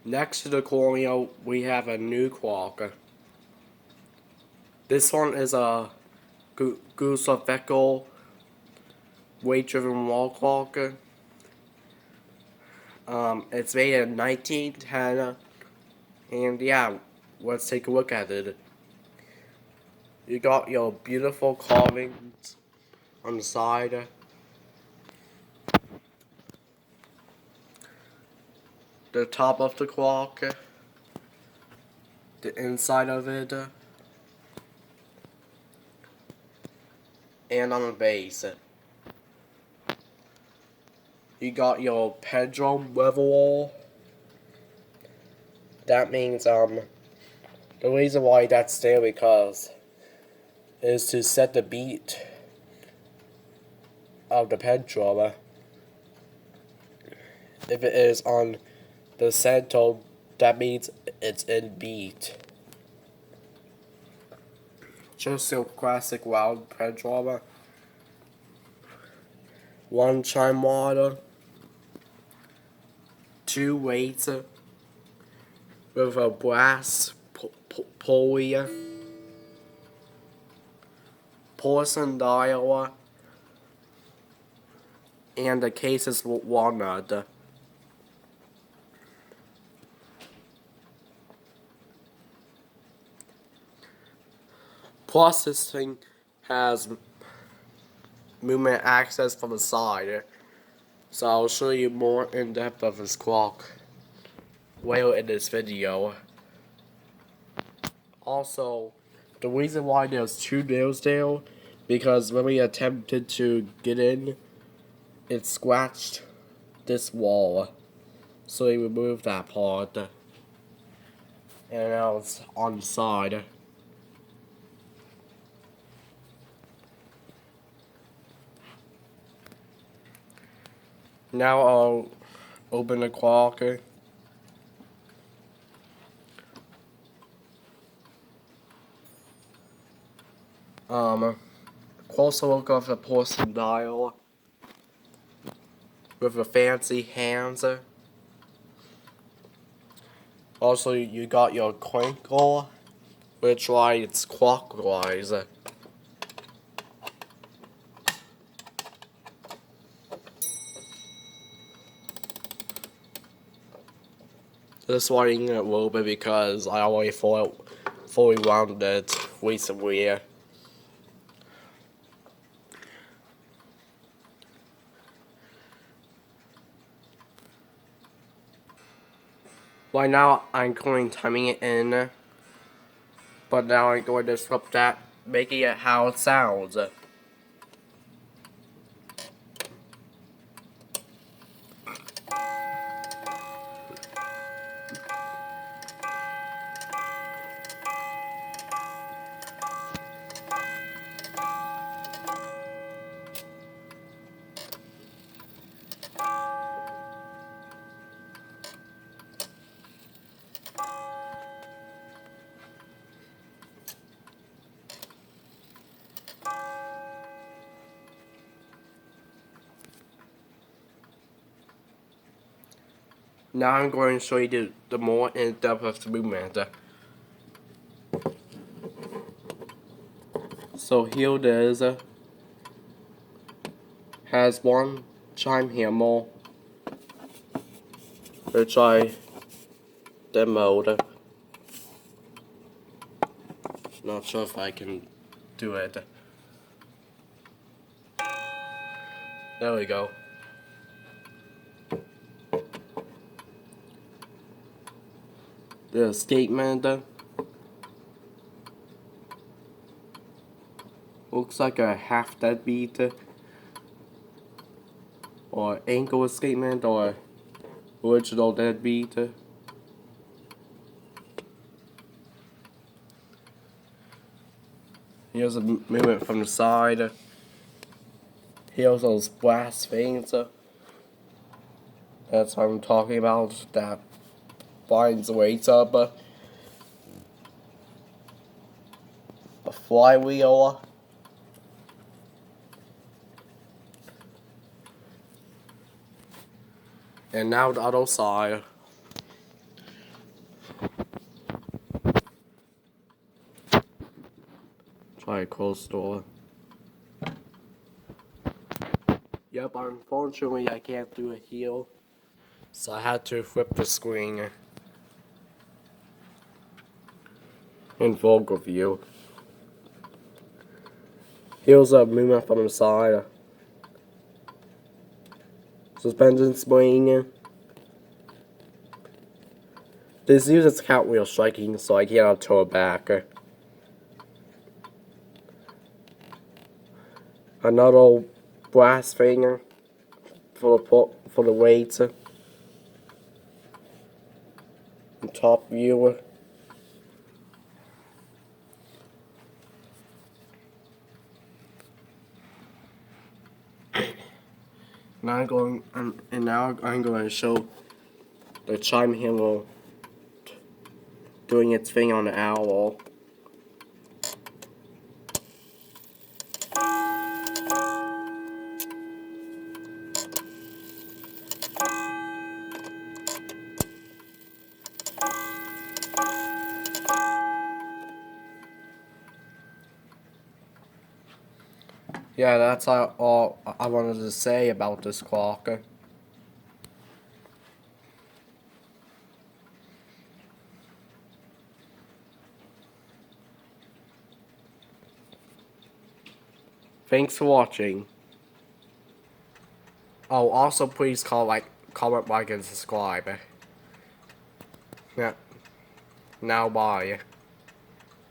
Next to the cornea, we have a new clock. This one is a Gustav Becker weight-driven wall clock. It's made in 1910, and yeah, let's take a look at it. You got your beautiful carvings on the side. The top of the clock, the inside of it, and on the base. You got your pendulum level. That means the reason why that's there because is to set the beat of the pendulum. If it is on the center, that means it's in beat. Just your classic round pendulum. One chime water. Two weights with a brass pulley. Porcelain dial. And the case is walnut. Plus, this thing has movement access from the side. So I'll show you more in depth of this clock later in this video. Also, the reason why there's two nails there, because when we attempted to get in, it scratched this wall. So we removed that part. And now it's on the side. Now I'll open the clock. Closer look of the porcelain dial with the fancy hands. Also, you got your crinkle, which lights clockwise. This lighting a little bit because I already fully wound it recently. Right now, I'm currently timing it in, but now I'm going to flip that, making it how it sounds. Now I'm going to show you the more in-depth of the movement. So here it is. Has one chime hammer, which I demoed. Not sure if I can do it. There we go. The escapement looks like a half deadbeat or ankle escapement or original deadbeat. Here's a movement from the side. Here's those brass veins. That's what I'm talking about. That binds the weights up. A flywheel. And now the other side. Alright, close door. Yep, unfortunately I can't do a heel. So I had to flip the screen in Vocal view. Here's a movement from the side. Suspension spring. This uses cartwheel striking, so I cannot throw it back. Another brass finger for the weight. And top view. Now I'm going to show the chime handle doing its thing on the owl. Yeah, that's all I wanted to say about this clock. Thanks for watching. Oh, also please comment, like, and subscribe. Yeah. Now, bye.